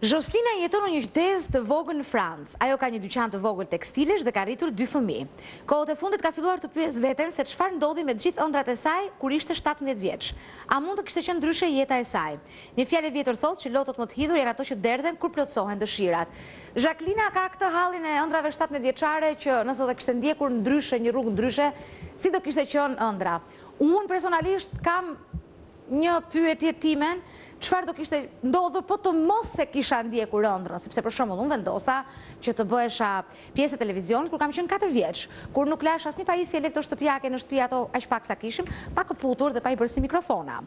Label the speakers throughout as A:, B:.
A: Jostina jeton në një qytet të vogël në Francë. Ajo ka një dyqan të vogël tekstilesh dhe ka rritur 2 fëmijë. Kohët e fundit ka filluar të pyes veten se çfarë ndodhi me të gjithë ëndrat e saj kur ishte 17 vjeç. A mund të kishte qenë ndryshe jeta e saj? Një fjalë e vjetër thotë që lotot më të hidhur janë ato që derdhen kur plotësohen dëshirat. Jacqueline ka këtë hallin e ëndrave 17 vjeçare që nëse do të kishte ndjekur ndryshe një rrugë ndryshe, si do kishte qenë ëndra? Unë personalisht kam një pyetje timen, çfarë do kishte ndodhur po të mos se kisha ndjekur ëndrrën, sepse për shembull unë vendosa që të bëhesha pjesë e televizionit kur kam qenë 4 vjeç, kur nuk lash asnjë pajisje elektroshtëpiake në shtëpi, ato aq pak sa kishim, pa këputur dhe pa i bërë si mikrofona.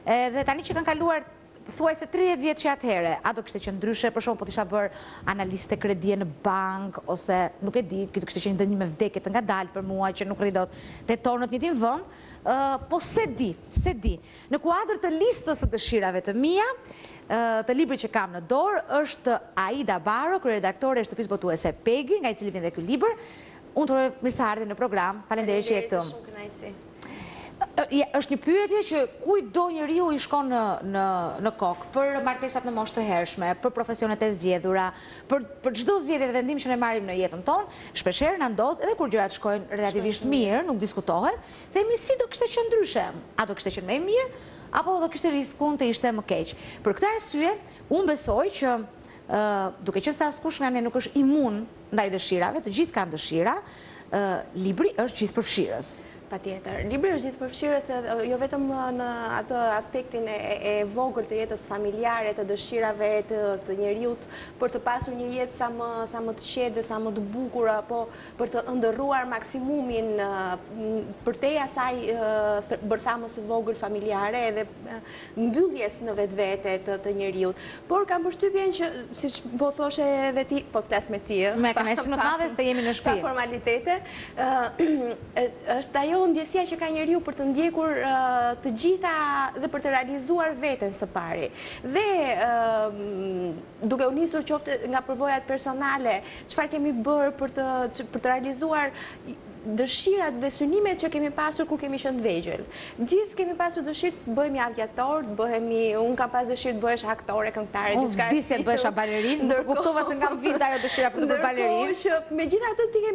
A: Dhe tani që kanë kaluar thuajse 30 vjeç që atëherë, a do kishte qenë ndryshe, për shembull po t'isha bërë analiste kredie në bank, ose nuk e di, kjo kishte qenë dënim me vdekje të ngadalë për mua që nuk rri dot teton në të njëjtin vend. Po se di. Në kuadër të listës së dëshirave të mia, të librit që kam në dorë, është Aida Baro, kryeredaktore e shtëpisë botuese Pegi, nga i cili vjen dhe ky libër. Unë të uroj mirëseardhje në program. Faleminderit që je këtu.
B: Shumë kënaqësi.
A: Është një pyetje që kujdo njeriu i shkon në kokë, për martesat në moshë të hershme, për profesionet e zgjedhura, për çdo zgjedhje dhe vendim që ne marrim në jetën tonë, shpeshherë na ndodh edhe kur gjërat shkojnë relativisht mirë, nuk diskutohet, themi si do kishte qenë ndryshe, a do kishte qenë më e mirë apo do kishte rrezikun të ishte më keq. Për këtë arsye, unë besoj që duke qenë se askush nga ne nuk është imun ndaj dëshirave, të gjithë kanë dëshira, libri është gjithëpërfshirës.
B: Patjetër. Libri është gjithëpërfshirës, jo vetëm në atë aspektin e vogël të jetës familjare, të dëshirave të njeriut për të pasur një jetë sa më të qetë dhe sa më të bukur, apo për të ndërruar maksimumin përtej asaj bërthamës së vogël familjare edhe mbylljes në vetvete të njeriut. Por kam përshtypjen që, siç po thoshe edhe ti, po flas me ti,
A: me kënaqësi më të madhe se jemi në shtëpi.
B: Pa formalitete, është ajo ndjesia që ka njeriu për të ndjekur të gjitha dhe për të realizuar veten së pari. Dhe duke u nisur qoftë nga përvojat personale, çfarë kemi bërë për të realizuar dëshirat dhe synimet që kemi pasur kur kemi qenë vegjël. Gjithë kemi pasur dëshirë të bëhemi aviator, unë kam pas dëshirë të bëhesh aktore, këngëtare, diçka.
A: Unë di se të bëhesha balerin, nuk kuptova se nga më vjen ajo dëshira për të bërë balerin.
B: Ndërkohë që megjithatë ti ke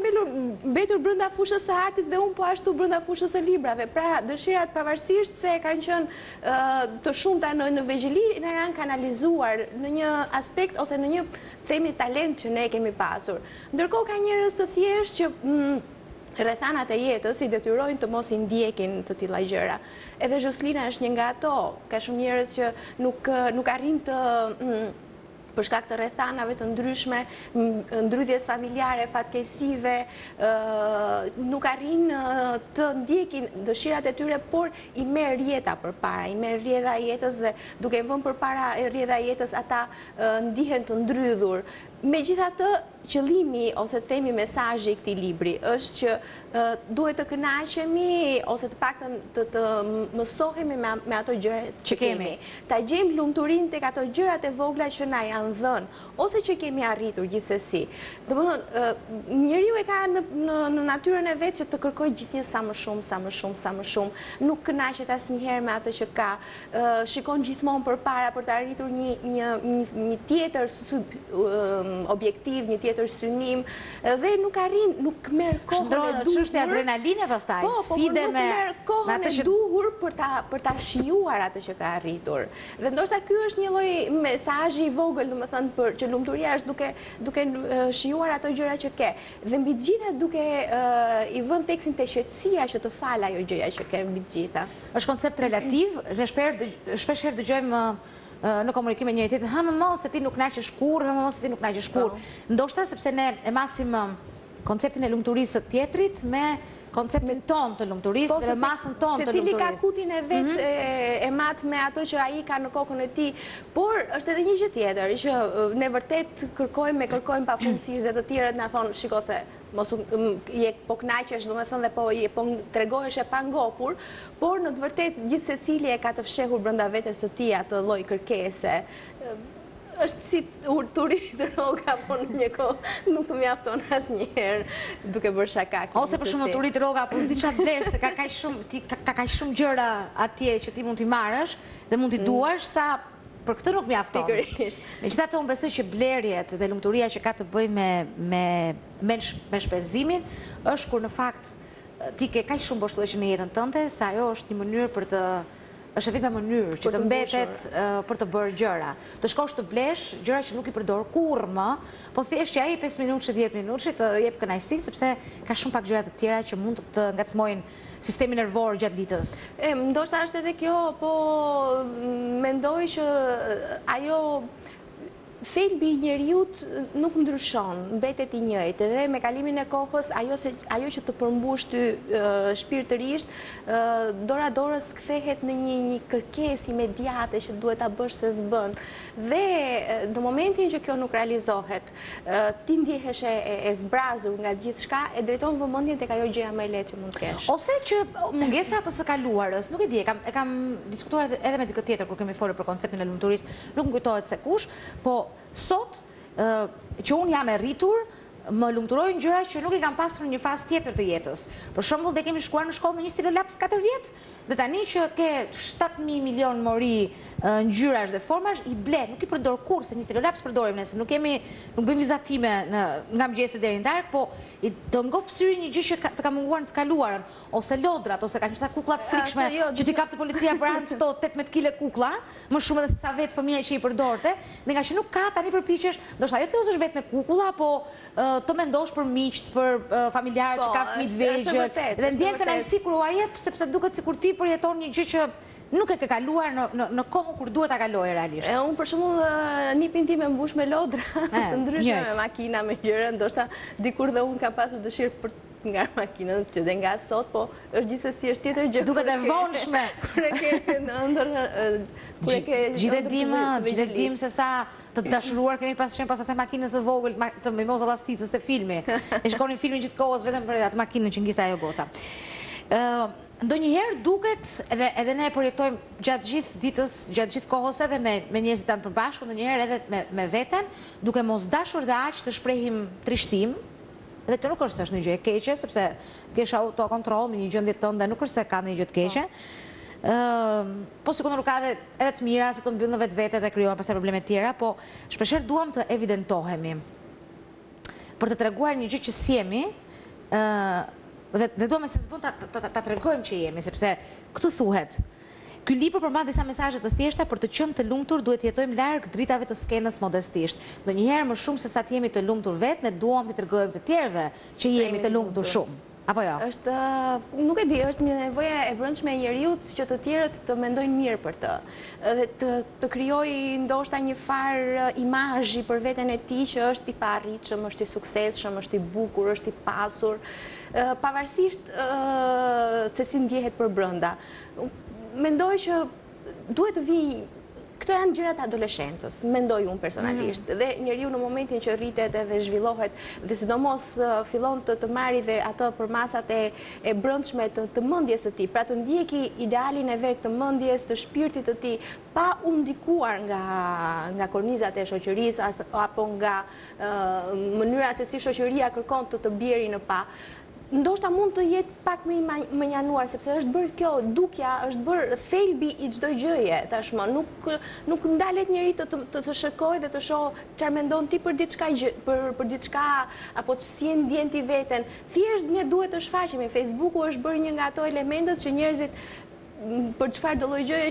B: mbetur brenda fushës së artit dhe unë po ashtu brenda fushës së librave. Pra, dëshirat pavarësisht se kanë qenë të shumta në vegjëli, na janë kanalizuar në një aspekt ose në një themi talent që ne kemi pasur. Ndërkohë ka njerëz të thjeshtë që rrethanat e jetës i detyrojnë të mos i ndjekin të tilla gjëra. Edhe Joslina është një nga ato. Ka shumë njerëz që nuk arrin të për shkak të rrethanave të ndryshme, ndrythjes familjare, fatkeqësive, nuk arrin të ndjekin dëshirat e tyre, por i merr rrjeta përpara, i merr rrjedha e jetës dhe duke vënë përpara rrjedha e jetës ata ndihen të ndrydhur. Megjithatë, qëllimi ose themi mesazhi i këtij libri është që duhet të kënaqemi ose të paktën të mësohemi me ato gjëra që kemi. Ta gjejmë lumturinë tek ato gjërat e vogla që na janë dhënë ose që kemi arritur gjithsesi. Domethënë, njeriu e ka në natyrën e vet që të kërkojë gjithnjë sa më shumë, nuk kënaqet asnjëherë me atë që ka, shikon gjithmonë përpara për të arritur një tjetër objektiv, një tjetër synim, dhe nuk arrin, nuk merr kohën e duhur.
A: Çështja adrenaline pastaj, sfide me
B: kohën e duhur për ta shijuar atë që ka arritur. Dhe ndoshta ky është një lloj mesazhi i vogël, domethënë, për që lumturia është duke shijuar ato gjëra që ke. Dhe mbi të gjitha duke i vënë theksin te qetësia që të fal ajo gjëja që ke mbi të gjitha.
A: Është koncept relativ, shpeshherë dëgjojmë në komunikim me njëri tjetrin, më mos se ti nuk kënaqesh kurrë, më mos se ti nuk kënaqesh kurrë. Ndoshta sepse ne e masim konceptin e lumturisë së tjetrit me konceptin ton të lumturisë dhe masën ton të lumturisë.
B: Secili ka kutin e vet e mat me atë që ai ka në kokën e tij, por është edhe një gjë tjetër që ne vërtet kërkojmë pafundësisht dhe të tjerët na thonë, shiko se mos je po kënaqesh, domethënë, dhe po tregohesh e pangopur, por në të vërtetë gjithë secili e ka të fshehur brenda vetes së tij atë lloj kërkese. Është si turit rroga, po në një kohë nuk të mjafton asnjëherë duke bërë shaka.
A: Ose për shumë turit rroga, po s'di çfarë vlerë, se ka kaq shumë gjëra atje që ti mund t'i marrësh dhe mund t'i duash, sa për këtë nuk mjafton. Megjithatë unë besoj që blerjet dhe lumturia që ka të bëjë me shpenzimin është kur në fakt ti ke kaq shumë boshllëqe në jetën tënde se ajo është një mënyrë për të është vetëm mënyrë që të mbetet për të bërë gjëra. Të shkosh të blesh gjëra që nuk i përdor kurrë më, po thjesht që ai 5 minutë, 10 minutë të jep kënaqësi sepse ka shumë pak gjëra të tjera që mund të ngacmojnë sistemi nervor gjatë ditës.
B: Ndoshta është edhe kjo, po mendoj që ajo thelbi i njeriut nuk ndryshon, mbetet i njëjtë, edhe me kalimin e kohës ajo që të përmbush ty shpirtërisht, dora dorës kthehet në një kërkesë imediate që duhet ta bësh se s'bën. Dhe në momentin që kjo nuk realizohet, ti ndjehesh e zbrazur nga gjithçka, e drejton vëmendjen tek ajo gjëja më e lehtë që mund të kesh.
A: Ose që mungesa të së kaluarës, nuk e di, e kam diskutuar edhe me dikë tjetër kur kemi folur për konceptin e lumturisë, nuk më kujtohet se kush, po sot që unë jam e rritur, më lumturojnë gjëra që nuk i kam pasur në një fazë tjetër të jetës. Për shembull, dhe kemi shkuar në shkollë me një stilolaps 4 vjet, dhe tani që ke 7.000 milion mori ngjyrash dhe formash, i ble, nuk i përdor kurrë, se një stilolaps përdorim nëse nuk bëjmë vizatime nga mëngjesi deri në darkë, po i të ngop syri një gjë që të ka munguar në të kaluarën, ose lodrat, ose kanë qenë kukullat frikshme që ti kapte policia për armë këto 18 kg kukulla, më shumë edhe se sa vetë fëmia që i përdorte, dhe nga që nuk ka tani përpiqesh, ndoshta ajo të lozësh vetëm me kukulla, po të mendosh për miqt, për familjarë që ka fëmijë të vegjël, dhe ndjen kënaqësi kur ua jep, sepse duket sikur ti përjeton një gjë që nuk e ke kaluar në kohën kur duhet ta kaloje realisht.
B: Unë për shembull nipin tim e mbush me lodra, të ndryshme me makina, me gjëra, ndoshta dikur dhe unë kam pasur dëshirë për nga makinën që dhe nga sot, po është gjithsesi është tjetër gjë.
A: Duket e vonshme.
B: Kur e ke në ëndër, kur e ke
A: Gjithë dim se sa të dashuruar kemi pasur pas asaj makinës së vogël të mimos ellasticës të filmi. E shikonin filmin gjithkohës vetëm për atë makinën që ngiste ajo goca. Ndonjëherë duket, edhe ne e projektojmë gjatë gjithë ditës, gjatë gjithë kohës edhe me njerëzit tanë përbashkët, ndonjëherë edhe me veten, duke mos dashur dhe aq të shprehim trishtim, dhe kjo nuk është një gjë e keqe, sepse kesh autokontroll me një gjendje tënde, nuk është se ka ndonjë gjë të keqe. Po sigurisht nuk ka edhe të mira se të mbyll në vetvete dhe krijojnë pastaj probleme të tjera, po shpeshherë duam të evidentohemi për të treguar një gjë që sjemi, dhe duam se s'bën ta tregojmë që jemi, sepse këtu thuhet. Ky libër përmban disa mesazhe të thjeshta për të qenë të lumtur duhet të jetojmë larg dritave të skenës modestisht. Ndonjëherë më shumë se sa të jemi të lumtur vetë, ne duam të tregojmë të tjerëve që jemi të lumtur shumë. Apo jo?
B: Është, nuk e di, është një nevojë e brendshme e njeriut që të tjerët të mendojnë mirë për të. Dhe të krijojë ndoshta një farë imazhi për veten e tij që është i paarritshëm, është i suksesshëm, është i bukur, është i pasur, pavarësisht se si ndjehet për brenda. Mendoj që duhet të vijë. Këto janë gjërat e adoleshencës, mendoj unë personalisht. Dhe njeriu në momentin që rritet edhe zhvillohet, dhe sidomos fillon të marrë dhe ato përmasat e brendshme të mendjes së tij, pra të ndjeki idealin e vet të mendjes, të shpirtit të tij, pa u ndikuar nga kornizat e shoqërisë apo nga mënyra se si shoqëria kërkon të bjeri në pa. Ndoshta mund të jetë pak më i manjanuar, sepse është bërë kjo dukja, është bërë thelbi i çdo gjëje tashmë. Nuk ndalet njëri të shikojë dhe të shohë çfarë mendon ti për diçka apo si e ndjen ti veten. Thjesht ne duhet të shfaqemi. Facebooku është bërë një nga ato elementet që njerëzit për çfarë do lloj gjëje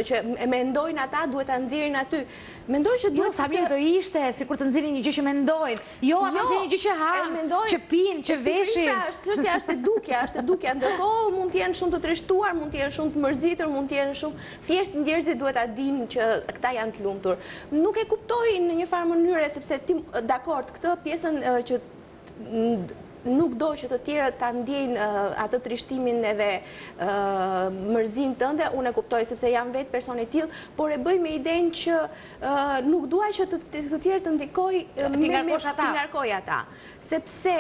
B: që e mendojnë ata duhet ta nxjerrin aty. Mendoj që duhet
A: sa mirë do ishte sikur të nxjerrin një gjë që mendojnë. Jo, ata nxjerrin një gjë që hanë, që pinë, që veshin.
B: Çështja është e dukja, ndërkohë mund të jenë shumë të trishtuar, mund të jenë shumë të mërzitur, mund të jenë shumë thjesht njerëzit duhet ta dinë që këta janë të lumtur. Nuk e kuptoj në një farë mënyre sepse ti dakord, këtë pjesën që nuk do që të tjerët ta ndjejnë atë trishtimin edhe mërzinë tënde, unë e kuptoj sepse jam vetë person i tillë, por e bëj me idenë që nuk dua që të tjerët të ndikoj
A: ti
B: ngarkoj ata. Sepse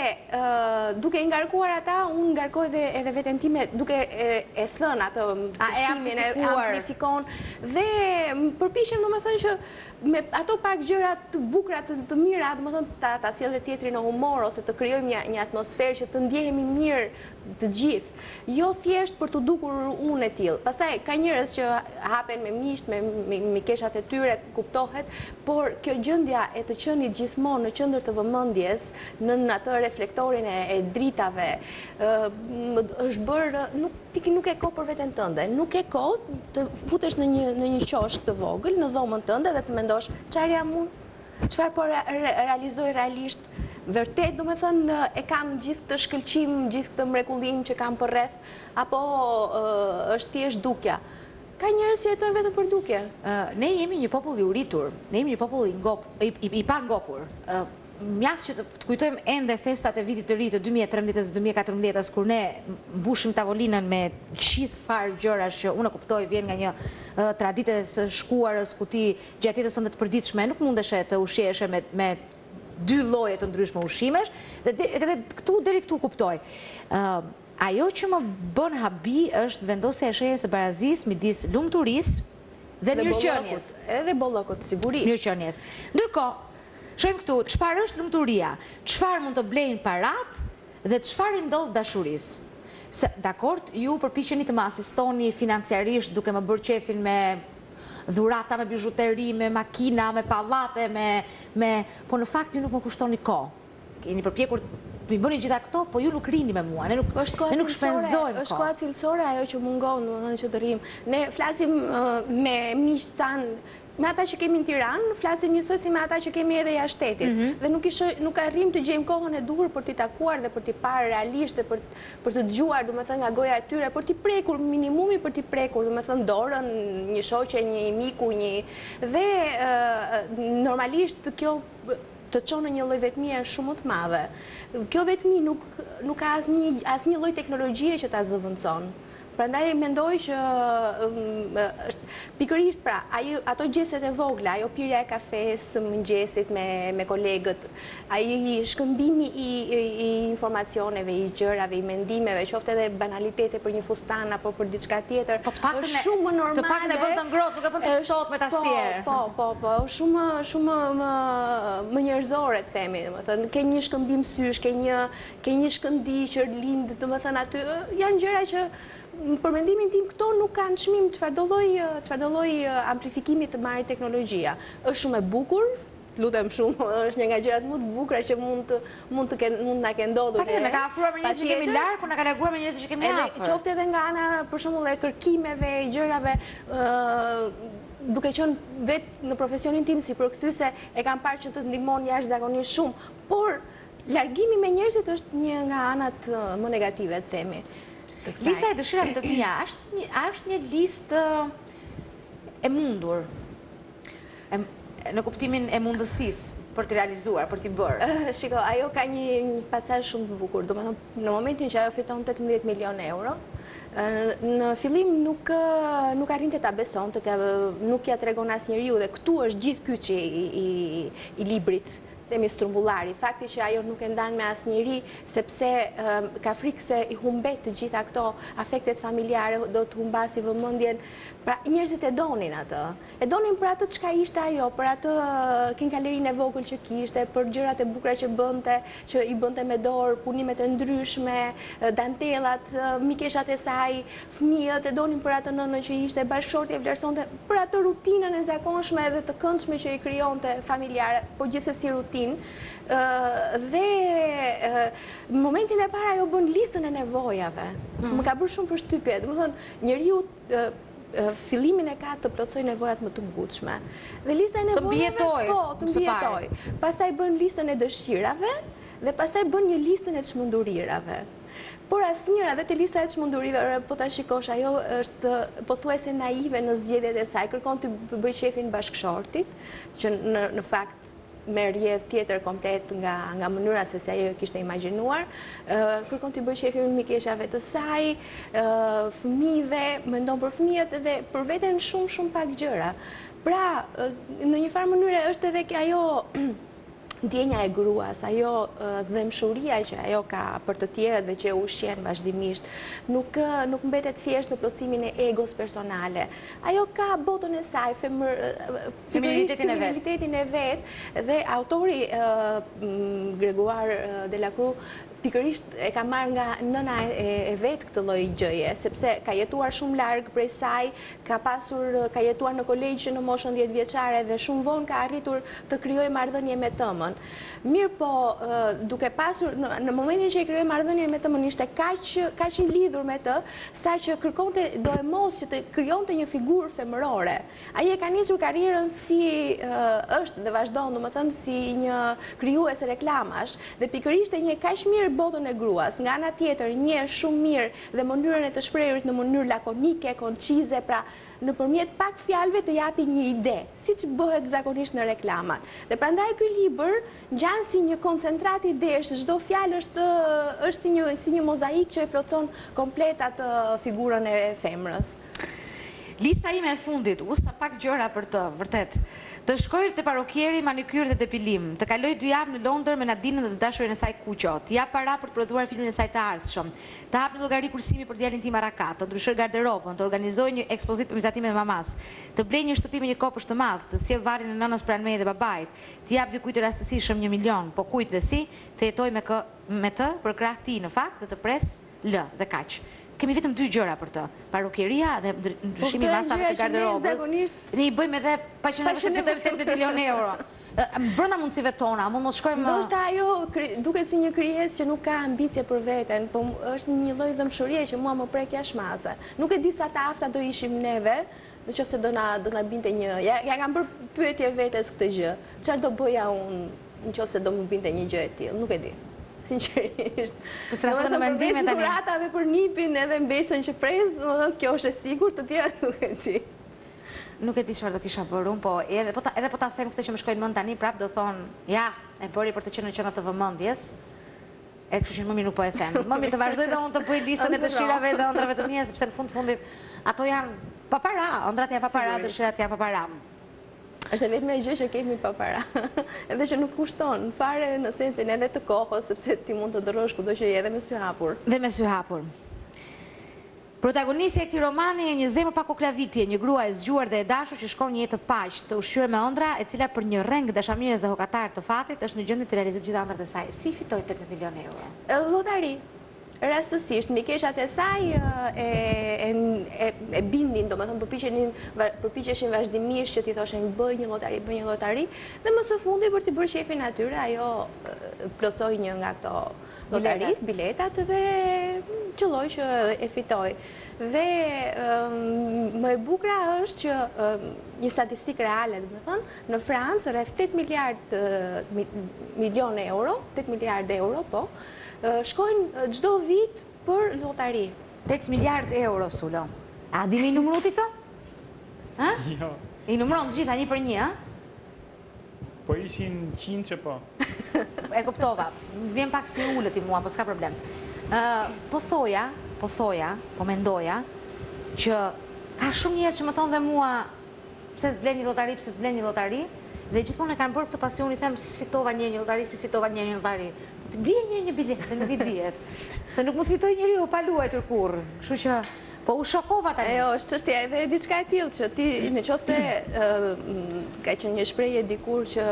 B: duke i ngarkuar ata, unë ngarkoj edhe veten time duke e thënë atë trishtimin, e amplifikon dhe përpiqem domethënë që me ato pak gjëra të bukura të mira, domethënë ta sjellë tjetrin në humor ose të krijojmë një atmosferë që të ndjehemi mirë të gjithë, jo thjesht për të dukur unë e tillë. Pastaj ka njerëz që hapen me miqt, me mikeshat e tyre, kuptohet, por kjo gjendja e të qenit gjithmonë në qendër të vëmendjes, në atë reflektorin e dritave, është bërë nuk e kohë për veten tënde, nuk e kohë të futesh në një qoshk të vogël, në dhomën tënde dhe të mendosh çfarë jam unë, çfarë po realizoj realisht. Vërtet, do me thënë, e kam gjithë të shkëlqim, gjithë të mrekullim që kam për rreth, apo është thjesht dukja. Ka njerëz që jetojnë vetëm për dukje.
A: Ne jemi një popull i uritur, ne jemi një popull i pa ngopur. Mjaft që të kujtojmë ende festat e vitit të ri të 2013 dhe 2014, kur ne mbushim tavolinën me gjithë farë gjërash që unë kuptoj vjen nga një traditë e së shkuarës ku ti gjatë jetës tënde të përditshme nuk mundeshe të ushqiheshe me 2 lloje të ndryshme ushqimesh, dhe këtu deri këtu kuptoj. Ajo që më bën habi është vendosja e shenjës së barazisë midis lumturisë dhe mirëqenies.
B: Edhe bollokut, sigurisht.
A: Mirëqenies. Ndërkohë, shohim këtu çfarë është lumturia, çfarë mund të blejnë parat dhe çfarë i ndodh dashurisë. Dakord, ju përpiqeni të më asistoni financiarisht duke më bërë qefin me dhurata, me bijuteri, me makina, me pallate, po në fakt ju nuk më kushtoni kohë. Keni përpjekur të bëni gjitha këto, po ju nuk rini me mua, ne nuk shpenzojmë kohë.
B: Është koha cilësore ajo që mungon, domethënë që të rrim. Ne flasim me miqtë tanë, me ata që kemi në Tiranë, flasim njësoj si me ata që kemi edhe jashtë shtetit. Dhe nuk arrim të gjejmë kohën e duhur për t'i takuar dhe për t'i parë realisht dhe për të dëgjuar, domethënë nga goja e tyre, për t'i prekur minimumi, për t'i prekur, domethënë dorën, një shoqe, një miku, dhe normalisht kjo të çonë në një lloj vetmie shumë më të madhe. Kjo vetmi nuk ka asnjë lloj teknologjie që ta zëvendëson. Prandaj mendoj që pikërisht pra, ato gjeset e vogla, ajo pirja e kafes mëngjesit me kolegët, ai shkëmbimi i informacioneve, i gjërave, i mendimeve, qoftë edhe banalitete për një fustan apo për diçka tjetër, është shumë më normale.
A: Të paktën e bën të ngrohtë, nuk e bën të ftohtë me tastier.
B: Po, shumë më njerëzore të themi, domethënë, ke një shkëmbim sysh, ke një shkëndi që lind, domethënë aty janë gjëra që për mendimin tim këto nuk kanë çmim çfarëdo lloj amplifikimi të marrë teknologjia. Është shumë e bukur, lutem shumë, është një nga gjërat më të bukura që mund na ke ndodhur.
A: Na ka afruar me njerëz që kemi larg, por na ka larguar me njerëz që kemi afër.
B: Qoftë edhe nga ana për shembull e kërkimeve, gjërave, duke qenë vetë në profesionin tim si përkthyese, e kam parë që të ndihmon jashtëzakonisht shumë, por largimi me njerëzit është një nga anat më negative të themi.
A: Lista e dëshirave të mia është një listë e mundur, në kuptimin e mundësisë për të realizuar, për t'i bërë.
B: Shiko, ajo ka një pasazh shumë të bukur. Domethënë, në momentin që ajo fiton 18 milion euro, në fillim nuk arrinte ta besonte, nuk ja tregon asnjëriu, dhe këtu është gjithë kyçi i librit. Themi strumbullari, fakti që ajo nuk e ndan me asnjëri, sepse ka frikë se i humbet të gjitha këto afektet familjare, do të humbasi vëmendjen. Pra njerëzit e donin atë. E donin për atë çka ishte ajo, për atë kinkalerinë e vogël që kishte, për gjërat e bukura që i bënte me dorë, punimet e ndryshme, dantellat, mikeshat e saj, fëmijët e donin për atë nënën që ishte, bashkëshorti e vlerësonte për atë rutinën e zakonshme dhe të këndshme që i krijonte familjare, po gjithsesi dhe në momentin e parë ajo bën listën e nevojave. Më ka bërë shumë përshtypje. Domethënë, njeriu fillimin e ka të plotësoj nevojat më të ngutshme. Dhe lista e nevojave, të mbijetoj. Pastaj bën listën e dëshirave dhe pastaj bën një listën e çmendurirave. Por asnjëra dhe te lista e çmendurirave, po ta shikosh, ajo është pothuajse naive në zgjedhjet e saj. Kërkon të bëj qefin bashkëshortit, që në fakt merr rrjedh tjetër komplet nga mënyra se si ajo kishte imagjinuar. Kërkon të bëjë qefin mikeshave të saj, fëmijëve, mendon për fëmijët dhe për veten shumë pak gjëra. Pra, në një farë mënyrë është edhe ajo ndjenja e gruas, ajo dhëmshuria që ajo ka për të tjerët dhe që ushqen vazhdimisht, nuk mbetet thjesht në plotësimin e egos personale. Ajo ka botën e saj, feminilitetin e vet, dhe autori Grégoire Delacroix pikërisht e ka marrë nga nëna e vetë këtë lloj gjëje, sepse ka jetuar shumë larg prej saj, ka jetuar në kolegj në moshën 10 vjeçare dhe shumë vonë ka arritur të krijojë marrëdhënie me tëmën. Mirë po, duke pasur në momentin që e krijoi marrëdhënien me tëmën ishte kaq i lidhur me të, saqë kërkonte do e mos që të krijonte një figurë femërore. Ai e ka nisur karrierën si është dhe vazhdon, domethënë si një krijuese reklamash dhe pikërisht e njeh kaq mirë botën e gruas. Nga ana tjetër njeh shumë mirë dhe mënyrën e të shprehurit në mënyrë lakonike, koncize, pra nëpërmjet pak fjalëve të japi një ide, siç bëhet zakonisht në reklamat. Dhe prandaj ky libër ngjan si një koncentrat idesh, çdo fjalë është si një mozaik që e plotson komplet atë figurën e femrës.
A: Lista ime e fundit, sa pak gjëra për të, vërtet. Të shkoj te parokjeri, manikyr dhe depilim, të kaloj 2 javë në Londër me Nadinën dhe të dashurin e saj Kuqo, të jap para për të prodhuar filmin e saj të ardhshëm, të hap një llogari kursimi për djalin tim Arakat, të ndryshoj garderobën, të organizoj një ekspozitë për mizatimin e mamas, të blej një shtëpi me një kopësht të madh, të sjell varrin e nënës pranë meje dhe babait, të jap dikujt të rastësishëm 1 milion, po kujt dhe si, të jetoj me të për krah ti në fakt dhe të pres lë dhe kaq. Kemi vetëm 2 gjëra për të. Parukieria dhe ndryshimi masave të garderobës. Ne I bëjmë edhe pa që ne fitojmë 18 milion euro. Brenda mundësive tona, mund mos shkojmë.
B: Ndoshta ajo duket si një krijesë që nuk ka ambicie për veten, po është një lloj dëmshurie që mua më prek jashmase. Nuk e di sa të afta do ishim neve, nëse do na binte një. Ja kam bërë pyetje vetes këtë gjë. Çfarë do bëja unë nëse do më binte një gjë e tillë? Nuk e di. Sinqerisht.
A: Po se na thonë mendime tani.
B: Dhuratave për nipin edhe mbesën që pres, domethënë kjo është e sigurt, të tjerat nuk e di.
A: Nuk e di çfarë do kisha bërë unë, po edhe po ta them këtë që më shkojnë mend tani, prap do thonë, ja, e bëri për të qenë në qendër të vëmendjes. E kështu që më mirë nuk po e them. Më mirë të vazhdoj dhe unë të bëj listën e dëshirave dhe ëndrave të mia, sepse në fundit ato janë pa para, ëndrat janë pa para, dëshirat janë pa para.
B: Është vetëm e gjë që kemi pa para. Edhe që nuk kushton fare në sensin edhe të kohës, sepse ti mund të ndërrosh kudo që je edhe me sy hapur.
A: Dhe me sy hapur. Protagonistja e këtij romani është një zemër pa koklavitje, një grua e zgjuar dhe e dashur që shkon një jetë të paqë, të ushqyer me ëndra, e cila për një rreng dashamirës dhe hokatar të fatit është në gjendje të realizojë gjithë ëndrat e saj. Si fitoi 18 milion euro?
B: Llotari. Rastësisht, mikeshat e saj e bindin, domethënë përpiqeshin vazhdimisht që t'i thoshin bëj një llotari, dhe më së fundi për t'i bërë shefin atyre, ajo plotsoi një nga këto llotarit, biletat dhe qëlloi që e fitoi. Dhe më e bukura është që një statistikë reale, domethënë, në Francë rreth 8 miliard euro, po, shkojnë çdo vit për llotari.
A: 8 miliard euro, Sulo. A dini numëruar ti to? Ha?
C: Jo.
A: I numëron të gjitha 1 për 1, ha?
C: Po ishin 100 që po.
A: E kuptova. Vjen pak si ulët I mua, po s'ka problem. Po thoja, po mendoja që ka shumë njerëz që më thonë dhe mua pse s'blen një llotari, dhe gjithmonë e kanë bërë këtë pasion, I them si sfitova një llotari. Të blije një bilet, se nuk I dihet. Se nuk më fitoj njeriu pa luajtur kurrë. Kështu që po u shokova tani.
B: Jo, është çështja edhe diçka e tillë që ti nëse ka qenë një shprehje dikur që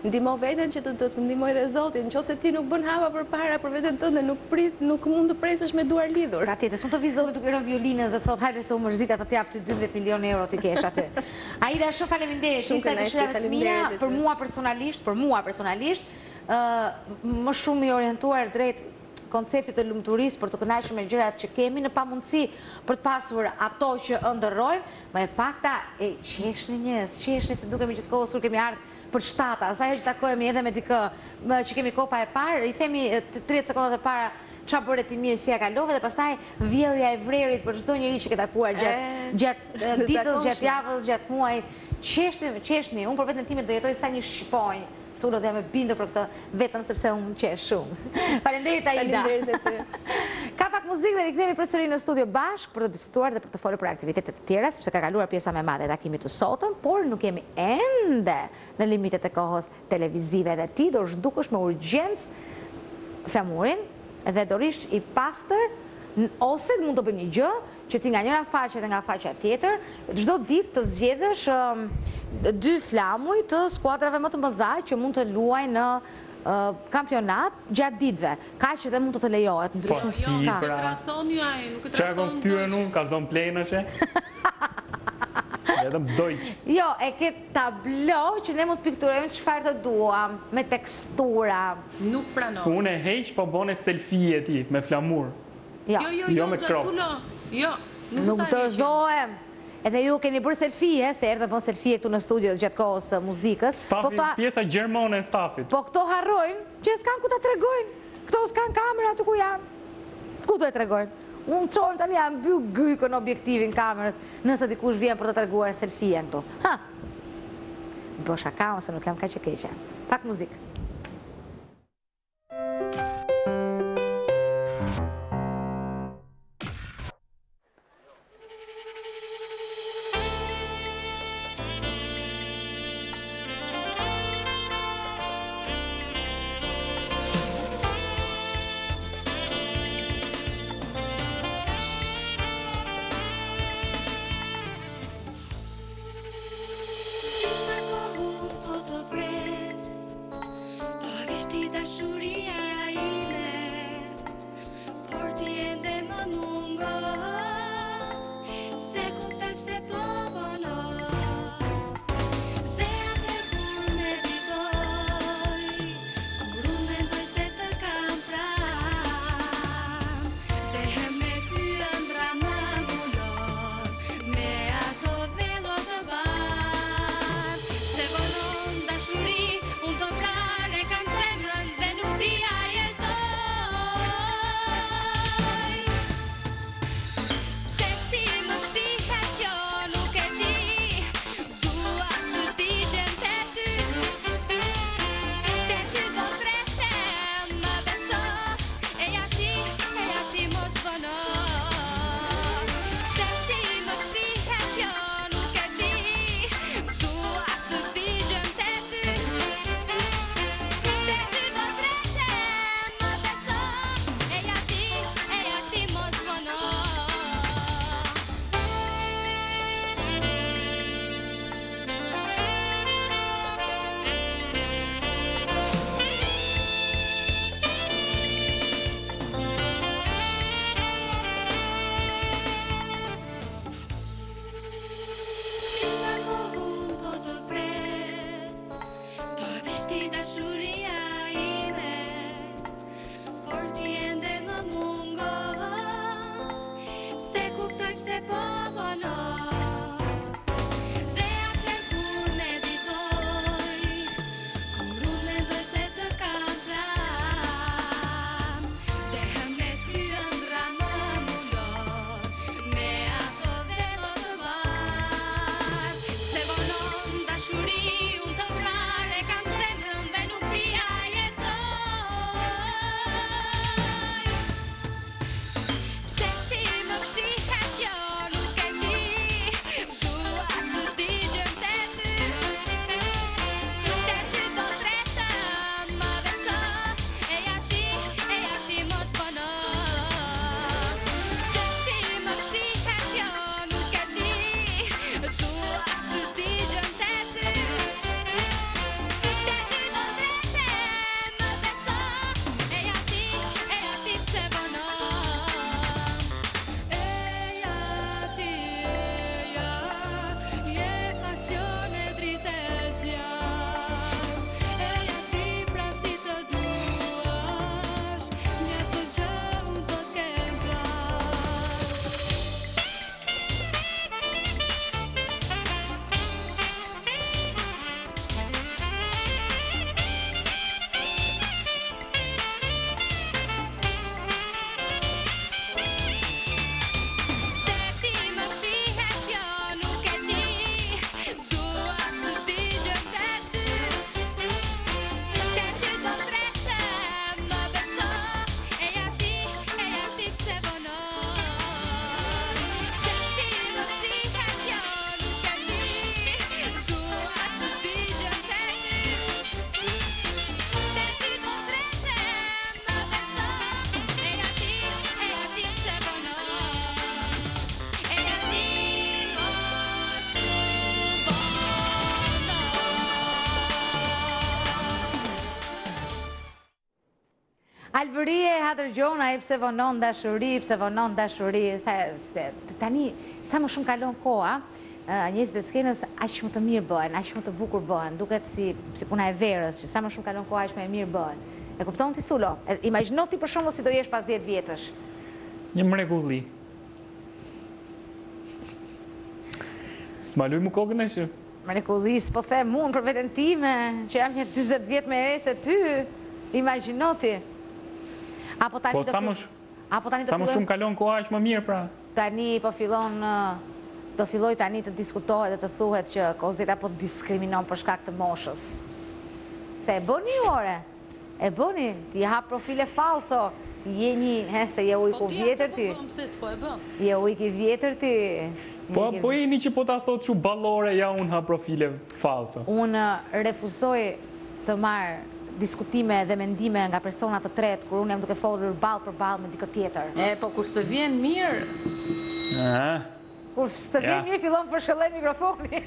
B: ndihmo veten që të ndihmoj dhe Zoti, nëse ti nuk bën hapa përpara për veten tënde, nuk mund të presësh me duar lidhur.
A: Patjetër, s'mund të vi Zoti duke rënë violinën dhe thotë hajde se u mërzit ata të jap ty 12 milion euro ti kesh aty. Aida, shumë faleminderit. Ishte dëshirave të mia për mua personalisht, më shumë I orientuar drejt konceptit të lumturisë për të kënaqur me gjërat që kemi në pamundësi për të pasur ato që ëndërrojmë, më e pakta e qeshni se dukemi gjithkohës kur kemi ardhur për shtata, asaj që takohemi edhe me dikë që kemi kopa e parë, I themi 30 sekondat e para çfarë bëre ti mirë, si ja kalove, dhe pastaj vjellja e vrerit për çdo njeri që ke takuar gjatë ditës, gjatë javës, gjatë muajit. Qeshni, unë për veten time do jetoj sa një shqiponjë. Sulo dhe jam e bindur për këtë vetëm sepse unë qesh shumë. Faleminderit Aida.
B: Faleminderit ty.
A: Ka pak muzikë dhe rikthehemi përsëri në studio bashkë për të diskutuar dhe për të folur për aktivitetet të tjera, sepse ka kaluar pjesa më e madhe e takimit të sotëm, por nuk jemi ende në limitet e kohës televizive dhe ti do zhdukesh me urgjencë flamurin dhe do rish I pastër, ose mund të bëjmë një gjë që ti nga njëra faqe dhe nga faqja tjetër, çdo ditë të zgjedhësh 2 flamuj të skuadrave më të mëdha që mund të luajnë në kampionat gjatë ditëve. Kaq që dhe mund të të lejohet, ndryshëm
C: si,
A: s'ka.
C: pra.
D: Nuk e
C: Qa kom këtyre nuk, ka zonë plejnë është? Jetëm dojq.
A: Jo, e ke tablo që ne mund të pikturojmë çfarë të duam, me tekstura.
D: Nuk pranon.
C: Unë e heq po bone selfie e ti, me flamur.
A: Jo,
C: Jo me krop.
D: Jo,
A: nuk të rëzohem. Edhe ju keni bërë selfie, se erdhe bën selfie këtu në studio gjatë kohës së muzikës.
C: Stafi, pjesa gjermane e stafit.
A: Po këto harrojnë që s'kan ku ta tregojnë. Këto s'kan kamera aty ku janë. Ku do e tregojnë? Unë çojnë tani jam mbyll grykën objektivin kamerës, nëse dikush vjen për të treguar selfie këtu. Ha. Bëj shaka ose nuk jam kaq e keqe. Pak muzikë. Albërie Hatërgjona, i pse vonon dashuri, tani, sa më shumë kalon koha, njerëzit e skenës aq më të mirë bëhen, aq më të bukur bëhen, duket si puna e verës, që sa më shumë kalon koha aq më e mirë bëhen. E kupton ti, Sulo? Imagjino ti për shembull si do jesh pas 10 vjetësh.
C: Një mrekulli. S'ma luj më kokën e që?
A: Mrekulli, s'po them unë për veten time, që jam një 40 vjet më e re se ty. Imagjino ti. Apo tani
C: sa më shumë kalon koha aq më mirë pra.
A: Tani po fillon do filloj tani të diskutohet dhe të thuhet që Kozeta po diskriminon për shkak të moshës. Se e bëni ore, e bëni, ti hap profile falso, ti je një, se je ujku vjetër ti. Je ujku vjetër ti.
C: Po jeni që po ta thot që ballore, ja unë ha profile falso.
A: Unë refuzoj të marr diskutime dhe mendime nga persona të tretë, kur unë jam duke folur ballë për ballë me dikë tjetër.
D: Po kur s'të vjen mirë.
A: Kur s'të vjen mirë fillon përshëllej mikrofoni.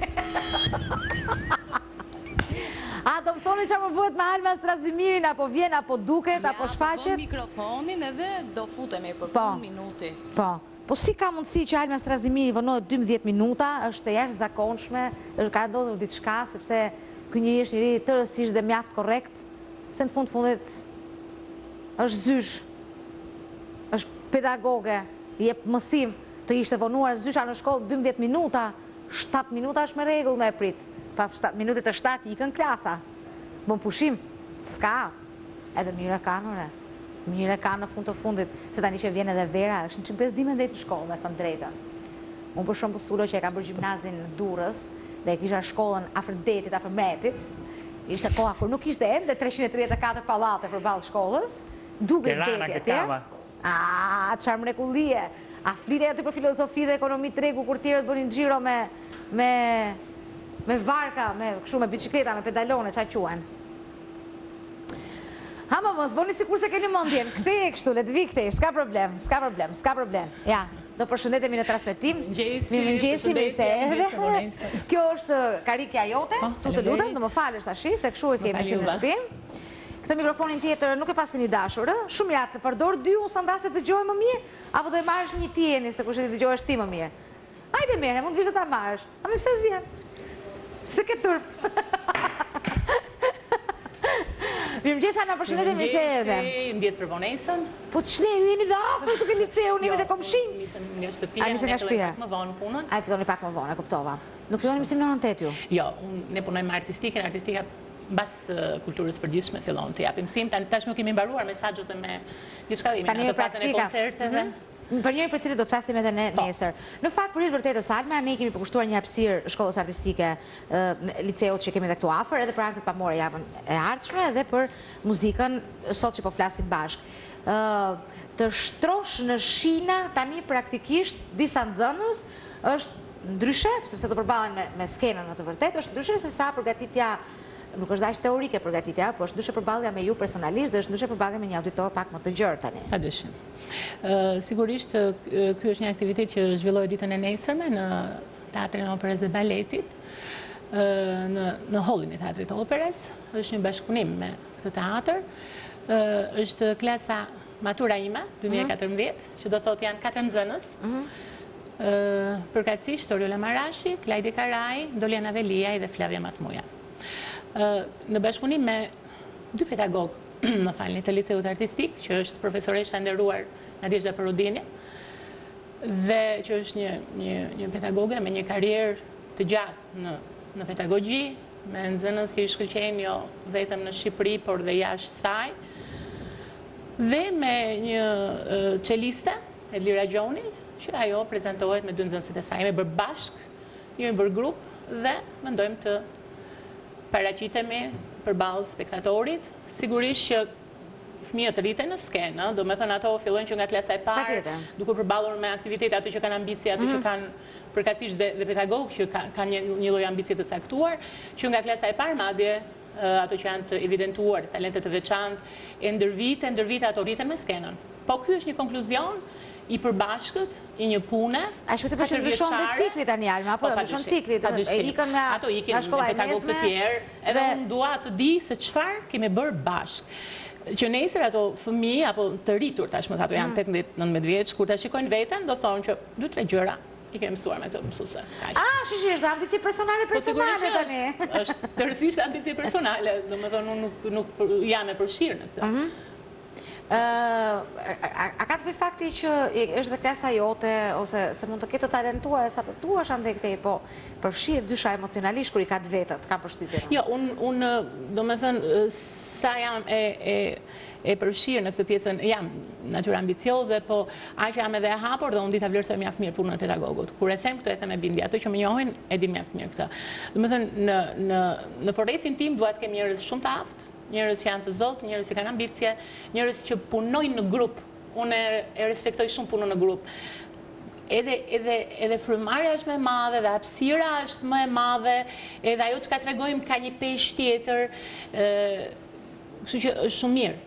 A: A, do më thoni që më bëhet me Alma Strazimirin, apo vjen, apo duket, apo shfaqet?
D: Ja, po mikrofonin edhe do futemi për 5 minuti.
A: Po si ka mundësi që Alma Strazimiri vënohet 12 minuta, është e jashtëzakonshme, ka ndodhur diçka, sepse ky njeri është njeri tërësisht dhe mjaft korrekt, se në fundit është zysh, është pedagoge, jep mësim, të ishte vonuar zysha në shkollë 12 minuta, 7 minuta është me rregull me e prit. Pas 7 minutit të 7 ikën klasa. Bën pushim, s'ka. Edhe mire kanore. Mire kanë në fund të fundit, se tani që vjen edhe vera, është në që dime drejt në shkollë, me thëmë drejtën. Unë për shumë Sulo që e kam bërë gjimnazin në Durrës, dhe e kisha shkollën afër detit, afër mretit, ishte koha kur nuk ishte ende 334 pallate përballë shkollës, duke deti atje. A, çfarë mrekullie. A flitej aty për filozofi dhe ekonomi tregu kur tjerët bënin xhiro me varka, me bicikleta, me pedalone, çfarë quhen. Ha më mos bëni sikur se keni mendjen. Kthej kështu, le të vi kthej, s'ka problem. Ja, do përshëndetemi në transmetim. Mirëmëngjesi, mirë se erdhe. Kjo është karikja jote, tu të lutem, do më falësh tash, se kështu e kemi si në shtëpi. Këtë mikrofonin tjetër nuk e pas keni dashur, shumë mirë të përdor dy unë sa mbas e dëgjoj më mirë, apo do e marrësh një tjeni se kush e dëgjohesh ti më mirë. Hajde merre, mund vishë ta marrësh. A më pse s'vjen? Se ke turp. Mirëmëngjesi, na përshëndetje, mirë se erdhe.
D: Ndjes për vonesën.
A: Po ç'ne ju jeni dhe afër tuk liceu, jemi dhe komshin.
D: Nisem nga shtëpia, ne fillojmë pak më vonë punën.
A: Ai filloni pak më vonë, e kuptova. Nuk filloni mësim në 9 ju?
D: Jo, ne punojmë artistika mbas kulturës përgjithshme fillon të japim mësim. Tash nuk kemi mbaruar mesazhet me diçka dhe ato fazën e koncerteve.
A: Për njëri për cilët do të flasim edhe ne nesër. Në fakt, për vërtetës Alma, ne kemi përkushtuar një hapësirë shkollës artistike liceut që kemi dhe këtu afër, edhe për artet pamore javën e ardhshme, edhe për muzikën sot që po flasim bashkë. Të shtrosh në shina tani praktikisht disa nxënës është ndryshe, sepse të përballen me skenën në të vërtetë, është ndryshe se sa përgatitja nuk është dash teorike përgatitja, po është ndryshe përballja me ju personalisht dhe është ndryshe përballja me një auditor pak më të gjerë tani.
D: Padyshim. Sigurisht ky është një aktivitet që zhvillohet ditën e nesërme në Teatrin e Operës dhe Baletit, në hallin e Teatrit të Operës. Është një bashkëpunim me këtë teatr. Është klasa matura ime 2014, që do thotë janë 4 nxënës. Përkatësisht Oriola Marashi, Klajdi Karaj, Doliana Veliaj dhe Flavia Matmuja. Në bashkëpunim me 2 pedagogë, më falni, të liceut artistik, që është profesoresha nderuar Nadezhda Perudini, dhe që është një pedagoge me një karrierë të gjatë në pedagogji, me nxënës që i shkëlqejnë jo vetëm në Shqipëri, por dhe jashtë saj, dhe me një çeliste, Edlira Gjoni, që ajo prezentohet me 2 nxënësit e saj. Jemi bërë bashk, jemi bërë grup, dhe mendojmë të paraqitemi përballë spektatorit. Sigurisht që fëmijët rriten në skenë, do me thënë ato fillojnë që nga klasa e parë, duke përballur me aktivitete, ato që kanë ambicie, ato që kanë përkatësisht dhe pedagogë që kanë një lloj ambicie të caktuar, që nga klasa e parë madje ato që janë të evidentuar, talentet të veçantë, e ndër vite ato rriten me skenën. Po ky është një konkluzion i përbashkët, i një pune,
A: a shpete për që ndryshon dhe cikli tani, Alma, apo ndryshon cikli, e ikën
D: ato ikin me pedagogë të tjerë, edhe unë dua të di se çfarë kemi bërë bashkë. që nesër ato fëmijë apo të rritur tashmë ato janë 18-19 vjeç, kur ta shikojnë veten do thonë që 2-3 gjëra i kemi mësuar me këtë mësuese.
A: Shishi, është ambicie personale tani.
D: Është tërësisht ambicie personale, domethënë unë nuk jam e përfshirë në këtë.
A: A ka të bëj fakti që është dhe klasa jote, ose se mund të ketë të talentuar e sa të tuash ande këtej, po përfshihet zysha emocionalisht kur i ka të vetët, ka përshtypjen?
D: Jo, unë do me thënë, sa jam e përfshirë në këtë pjesën, jam natyrë ambicioze, po aq jam edhe e hapur dhe unë di ta vlerësoj mjaft mirë punën e pedagogut. Kur e them këtë, e them me bindje. Ato që më njohin, e di mjaft mirë këtë. Do me thënë, në përrejthin tim duhet kem njerëz shumë të aftë, njerëz që janë të zotë, njerëz që kanë ambicie, njerëz që punojnë në grup. Unë e respektoj shumë punën në grup. Edhe frymarrja është më e madhe, dhe hapësira është më e madhe, edhe ajo që ka tregojmë ka një peshë tjetër, kështu që është shumë mirë.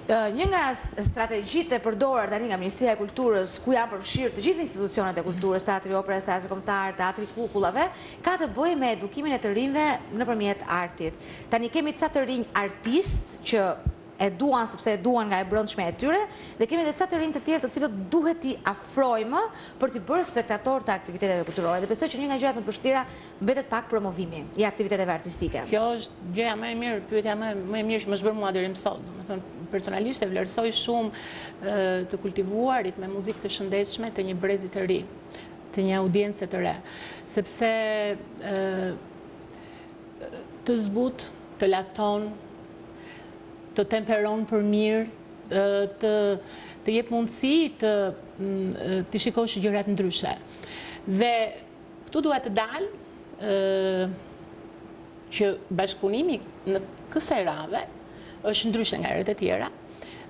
A: Një nga strategjitë e përdorar tani nga Ministria e Kulturës, ku janë përfshirë të gjithë institucionet e kulturës, teatri operës, teatri kombëtar, teatri kukullave, ka të bëjë me edukimin e të rinjve nëpërmjet artit. Tani kemi ca të rinj artistë që e duan sepse e duan nga e brendshme e tyre, dhe kemi edhe ca të rinj të tjerë të cilët duhet t'i afrojmë për t'i bërë spektator të aktiviteteve kulturore. Dhe besoj që një nga gjërat më të vështira mbetet pak promovimi i aktiviteteve artistike.
D: Kjo është gjëja më e mirë, pyetja më e mirë që më zbër mua deri më sot. Domethënë, personalisht e vlerësoj shumë të kultivuarit me muzikë të shëndetshme të një brezi të ri, të një audiencë të re, sepse të zbut, të laton, të temperon për mirë, të jep mundësi të shikosh gjërat ndryshe. Dhe këtu duhet të dalë që bashkëpunimi në kësaj radhe është ndryshe nga herët e tjera,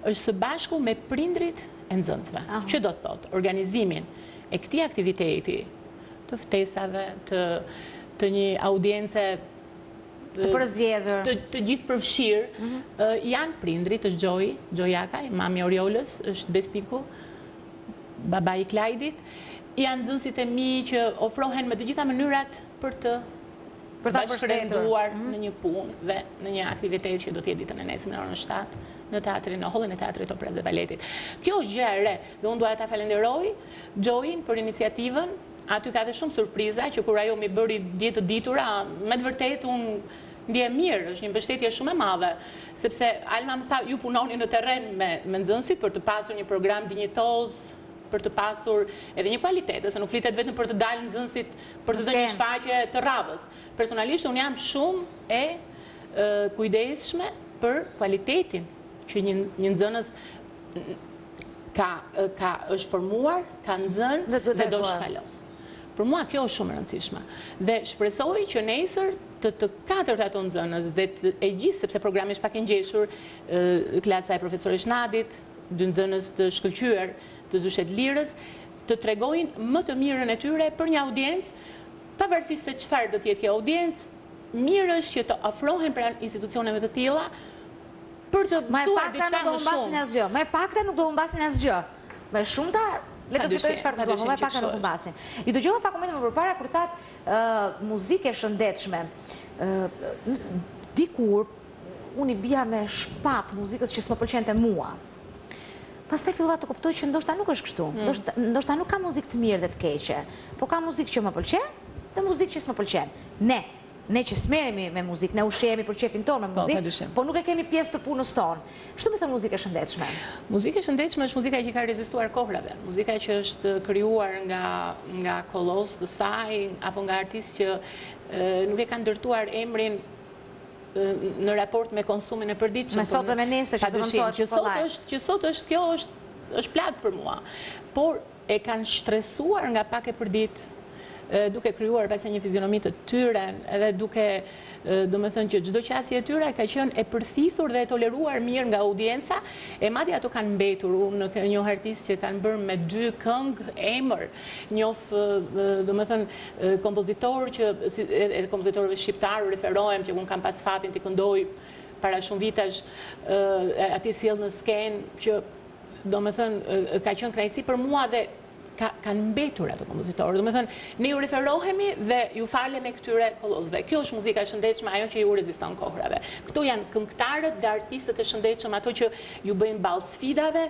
D: është së bashku me prindrit e nxënësve. Që do të thotë, organizimin e këtij aktiviteti, të ftesave, të një audience
A: të përzgjedhur,
D: të gjithë përfshirë, janë prindrit, është Gjoj Jakaj, mami Oriolës, është Besniku, baba i Klajdit, janë nxënësit e mi që ofrohen me të gjitha mënyrat për të bashkërenduar në një punë dhe në një aktivitet që do të jetë ditën e nesërme në orën 7 në teatrin, në hollin e teatrit operës dhe baletit. Kjo është gjë e re dhe unë dua ta falenderoj Gjojin për iniciativën. Aty ka dhe shumë surpriza që kur ajo mi bëri djetë të ditura, me të vërtet unë ndje mirë, është një mbështetje shumë e madhe, sepse Alma më tha, ju punoni në terren me nxënësit për të pasur një program dinjitoz, për të pasur edhe një kualitet, se nuk flitet vetëm për të dalë nxënësit për të dhënë një shfaqje të radhës. Personalisht unë jam shumë e kujdesshme për kualitetin që një nxënës është formuar, ka nxënë dhe do shpalos. Për mua kjo është shumë e rëndësishme. Dhe shpresoj që nesër të katërt ato nxënës dhe e gjithë, sepse programi është pak i ngjeshur, klasa e profesoresh Nadit, dy nxënës të shkëlqyer të Zyshet Lirës, të tregojnë më të mirën e tyre për një audiencë, pavarësisht se çfarë do të jetë kjo audiencë, mirë është që të ofrohen pranë institucioneve të tilla për të mësuar diçka më shumë.
A: Me pakta nuk do humbasin asgjë. Me shumta le të fitojnë çfarë të duan, me pakta nuk humbasin. Ju dëgjova pak momente më përpara kur thatë muzikë e shëndetshme. Dikur unë i bija me shpat muzikës që s'më pëlqente mua. Pastaj fillova të kuptoj që ndoshta nuk është kështu. Ndoshta nuk ka muzikë të mirë dhe të keqe, po ka muzikë që më pëlqen dhe muzikë që s'më pëlqen. Ne që smeremi me muzikë, ne ushqehemi për qefin tonë me muzikë, po nuk e kemi pjesë të punës tonë. Ç'do të thënë muzikë e shëndetshme?
D: Muzika e shëndetshme është muzika që ka rezistuar kohrave, muzika që është krijuar nga kollos të saj apo nga artistë që nuk e kanë ndërtuar emrin në raport me konsumin e përditshëm.
A: Me sot dhe me nesër që të mësohet
D: që sot është kjo është plagë për mua, por e kanë shtresuar nga pak e përdit, duke krijuar pastaj një fizionomi të tyre, edhe duke, do me thënë që çdo qasje e tyre ka qenë e përthithur dhe e toleruar mirë nga audienca, e madje ato kanë mbetur. Unë njoh artistë që kanë bërë me 2 këngë emër, njoh, do me thënë, kompozitorë që, edhe kompozitorëve shqiptarë referohem, që unë kam pas fatin të këndoj para shumë vitesh, atje sjell në skenë, që do me thënë, ka qenë kënaqësi për mua dhe kanë mbetur ato kompozitorë. Do me thënë, ne ju referohemi dhe ju falem me këtyre kolozëve. Kjo është muzika e shëndetshme, ajo që ju reziston kohrave. Këto janë këngëtarët dhe artistët e shëndetshëm, ato që ju bëjnë ballë sfidave,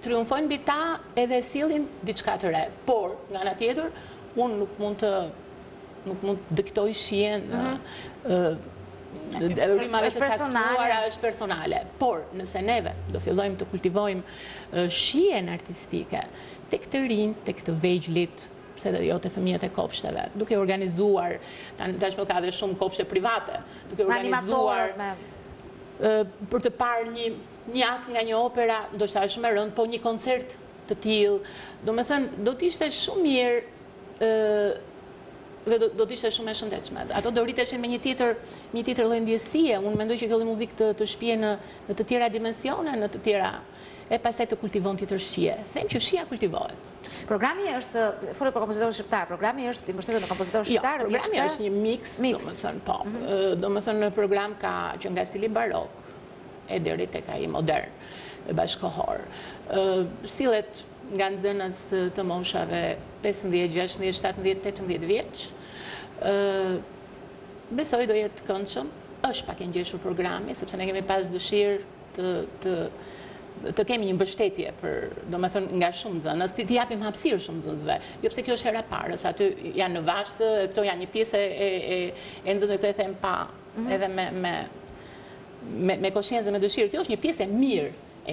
D: triumfojnë mbi ta edhe sillin diçka të re. Por, nga ana tjetër, unë nuk mund të dëktoj shihen rrimave të caktuara, është personale. Por, nëse neve do fillojmë të kultivojmë shihen artistike tek të rinj, tek të vegjlit, pse dhe jo të fëmijët e kopshteve, duke organizuar, tashmë ka dhe shumë kopshte private, duke organizuar për të parë një akt nga një opera, ndoshta është shumë e rëndë, po një koncert të tillë, do me thënë, do t'ishte shumë mirë dhe do t'ishte shumë e shëndetshme. Ato do rriteshin me një tjetër lloj ndjesie. Unë mendoj që kjo muzikë të shpije në të tjera dimensione, në të tjera e pastaj të kultivon tjetër shije. Them që shija kultivohet.
A: Programi është, folë për kompozitorë shqiptar, programi është i mbështetur në kompozitorë shqiptar?
D: Jo, programi është një mix, domethënë, po. Domethënë në program ka që nga stili barok e deri tek ai modern, bashkohor. Sillet nga nxënës të moshave 15, 16, 17, 18 vjeç. Besoj do jetë këndshëm, është pak e ngjeshur programi, sepse ne kemi pas dëshirë të kemi një mbështetje për, domethënë, nga shumë nxënës, t'i japim hapësirë shumë nxënësve. Jo pse kjo është hera parë, se aty janë në vashtë, këto janë një pjesë e nxënëve, këto e them pa, edhe me konsciencë dhe me dëshirë. Kjo është një pjesë e mirë e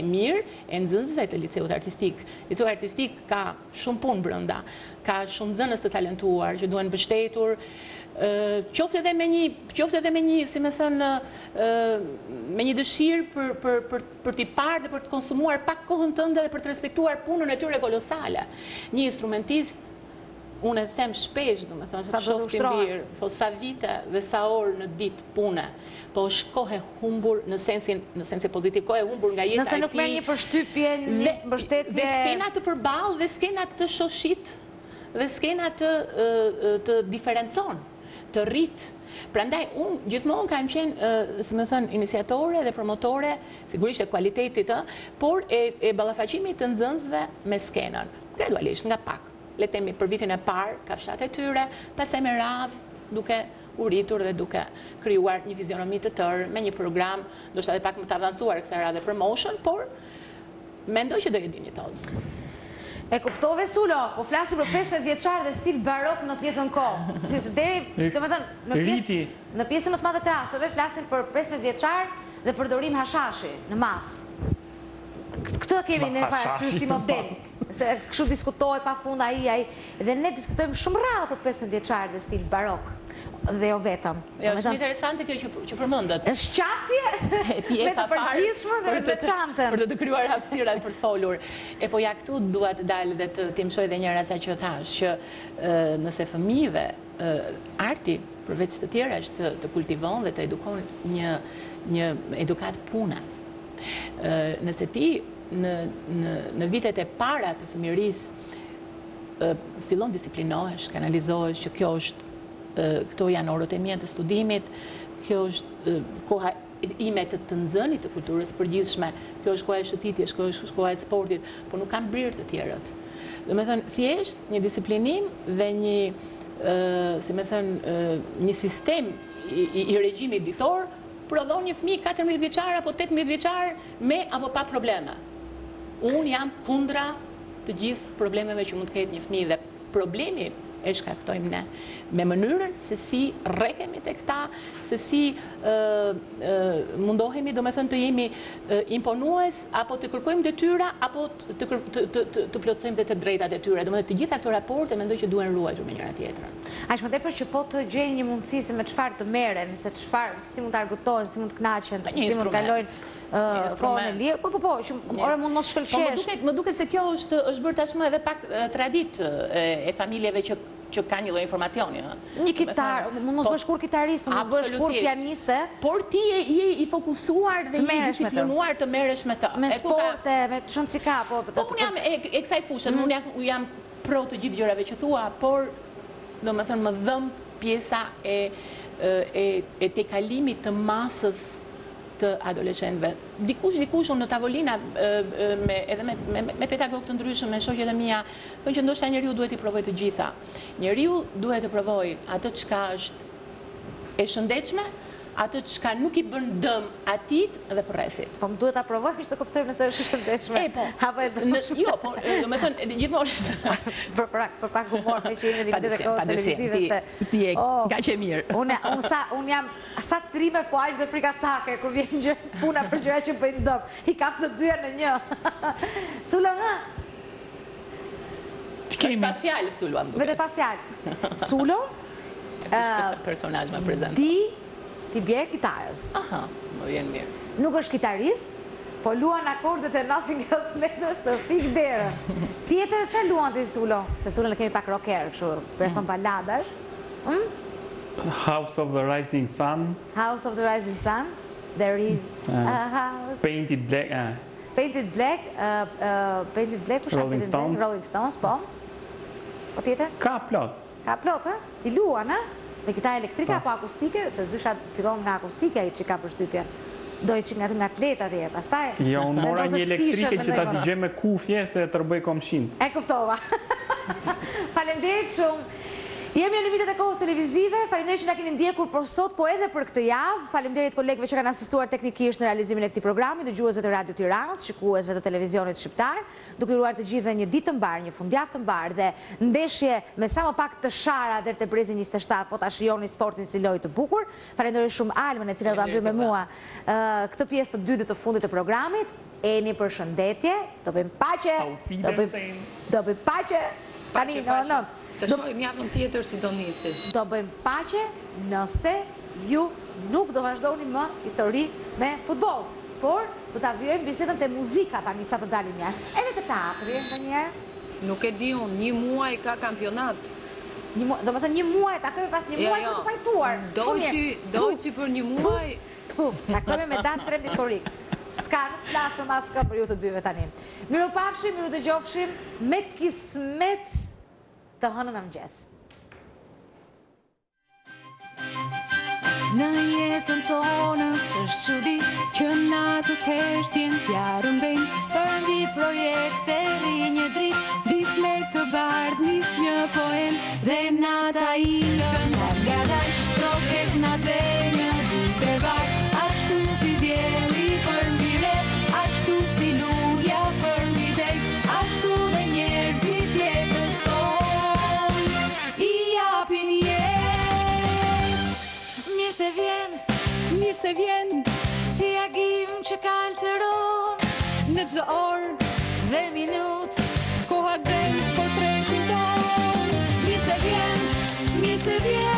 D: nxënësve të liceut artistik. Liceu artistik ka shumë punë brenda, ka shumë nxënës të talentuar që duhen mbështetur, qoftë edhe me një, si me thënë, me një dëshirë për t'i parë dhe për të konsumuar pak kohën tënde dhe për të respektuar punën e tyre kolosale. Një instrumentist, unë e them shpesh, do me thënë, se të shoftim birë, po sa vite dhe sa orë në ditë pune, po është kohë e humbur në sensin pozitiv, kohë e humbur nga jeta e ti.
A: Nëse nuk merr një përshtypje, një mbështetje.
D: Dhe skena të përballë, dhe skena të shoshit, dhe skena të diferencon, të rrit. Prandaj, unë gjithmonë kam qenë, si me thënë, iniciatore dhe promotore, sigurisht e kualitetit, por e ballafaqimit të nxënësve me skenën. Gradualisht, nga pak. Le temi për vitin e parë, kafshat e tyre, pastaj me radhë, duke u rritur dhe duke krijuar një vizionomi të tërë me një program, ndoshta edhe pak më të avancuar kësaj radhe promotion, por mendoj që do jetë dinjitozë.
A: E kuptove, Sulo, po flasim për 15 vjeçar dhe stil barok në të njëjtën kohë. Si deri, domethënë, në pjesën më të madhe të rasteve flasim për 15 vjeçar dhe përdorim hashashi në masë. Këtë kemi ne parasysh si model. Se kështu diskutohet pafund ai dhe ne diskutojmë shumë rrallë për 15 vjeçar dhe stil barok dhe jo vetëm.
D: Jo, është interesante kjo që përmendet.
A: Është qasje me të përgjithshme dhe me veçantën.
D: Për të krijuar hapësira për të folur. E po ja këtu dua të dalë dhe të timshoj edhe njëra sa që thash, që nëse fëmijëve arti përveç të tjera është të kultivon dhe të edukon një edukat pune. Nëse ti në vitet e para të fëmijërisë fillon disiplinohesh, kanalizohesh që kjo është, këto janë orët e mia të studimit, kjo është koha ime të nxënit të kulturës përgjithshme, kjo është koha e shëtitjes, kjo është koha e sportit, por nuk kanë brirë të tjerët. Do me thënë, thjesht një disiplinim dhe një, si me thënë, një sistem i regjimit ditor prodhon një fëmijë 14 vjeçar apo 18 vjeçar me apo pa probleme. Unë jam kundra të gjithë problemeve që mund të ketë një fëmijë dhe problemi e shkaktojmë ne me mënyrën se si rrekemi tek ta, se si mundohemi, do me thënë, të jemi imponues apo të kërkojmë detyra apo të plotësojmë dhe të drejtat e tyre. Do me thënë, të gjitha këto raporte mendoj që duhen ruajtur me njëra tjetrën.
A: Aq më tepër që po të gjejnë një mundësi se me çfarë të merren, se çfarë, si mund të argëtohen, si mund të kënaqen, si mund të kalojnë kohën e lirë. Po, që ore mund mos shkëlqesh.
D: Më duket se kjo është bërë tashmë edhe pak traditë e familjeve që ka një lloj informacioni.
A: Një kitar, mund mos bësh kur kitarist, mund mos bësh kur pianiste.
D: Por ti je i fokusuar dhe je i disiplinuar të merresh me të.
A: Me sporte, me shëndësika, po.
D: Unë jam e kësaj fushë, unë jam pro të gjithë gjërave që thua, por domethënë më dhëm pjesa e te kalimit të masës të adoleshentëve. Dikush unë në tavolina edhe me pedagogë të ndryshëm, me shoqjet e mia, thonë që ndoshta njeriu duhet i provojë të gjitha. Njeriu duhet të provojë atë çka është e shëndetshme, atë çka nuk i bën dëm atit dhe përrethit.
A: Po më duhet ta provoj kështu të kuptoj nëse është e shëndetshme. Apo
D: jo, po do të thënë gjithmonë
A: për pak humor me që jemi në limitet e kohës televizive se
D: ti je kaq e mirë.
A: Unë jam sa trime po aq dhe frikacake kur vjen gjë puna për gjëra që bëjnë dëm. I kap të dyja në një. Sulo nga?
D: Është pa fjalë Sulo am duket.
A: Vetë pa fjalë. Sulo
D: personazh më prezant.
A: Ti bjerë kitarës.
D: Aha, më vjen mirë.
A: Nuk është kitarist, po luan akordet e Nothing Else Matters të fik derë. Tjetër çfarë luan ti Sulo? Se Sulo ne kemi pak rocker, kështu, person balladash.
C: House of the Rising Sun.
A: House of the Rising Sun. There is a house.
C: Painted Black.
A: Painted Black,
C: Rolling Stones.
A: Rolling Stones, po. Po tjetër?
C: Ka plot.
A: Ka plot, ha? I luan, ha? Me kitarë elektrike apo akustike, se zysha fillon nga akustike ai që ka përshtypjen. Do i çik nga atleta atje, pastaj.
C: Jo, unë mora një elektrike që ta dëgjoj me kufje se të rëbëj komshin.
A: E kuftova. Faleminderit shumë. Jemi në limitet e kohës televizive, faleminderit që na keni ndjekur për sot, po edhe për këtë javë. Faleminderit kolegëve që kanë asistuar teknikisht në realizimin e këtij programi, dëgjuesve të Radio Tiranës, shikuesve të televizionit shqiptar, duke uruar të gjithëve një ditë të mbar, një fundjavë të mbar dhe ndeshje me sa më pak të shara deri te Brezi 27, po ta shijoni sportin si lojë të bukur. Faleminderoj shumë Almën e cila do ta mbyll me mua këtë pjesë të dytë të fundit të programit. Eni për shëndetje, do bëjmë paqe. Do bëjmë paqe. Tani,
E: të shojmë javën tjetër si do nisi.
A: Do bëjmë paqe nëse ju nuk do vazhdoni më histori me futboll, por do ta vijojmë bisedën te muzika tani sa të dalim jashtë. Edhe te teatri ndonjëherë.
E: Nuk e di unë, një muaj ka kampionat.
A: Do të thënë një muaj, takojmë pas një muaj për të pajtuar.
E: Doçi për një muaj.
A: Takojmë me datë 13 korrik. Ska nuk flasë më maska për ju të dyve tani. Miru pafshim, miru të gjofshim, me kismet të hënën në mëngjes.
F: Në jetën tonës është çudi që natës heshtjen t'jarën ben, për mbi projekte rri një dritë, bifle të bardh nis një poem, dhe nata i nga dal, troket na dhe një duke var, ashtu si djeli për mbi re, ashtu si lulja për mbi dej, ashtu dhe njerëzit jetës ton, i japin Mirë se vjen ti agim që kalteron në çdo orë dhe minutë, koha del po tretin ton. Mirë se vjen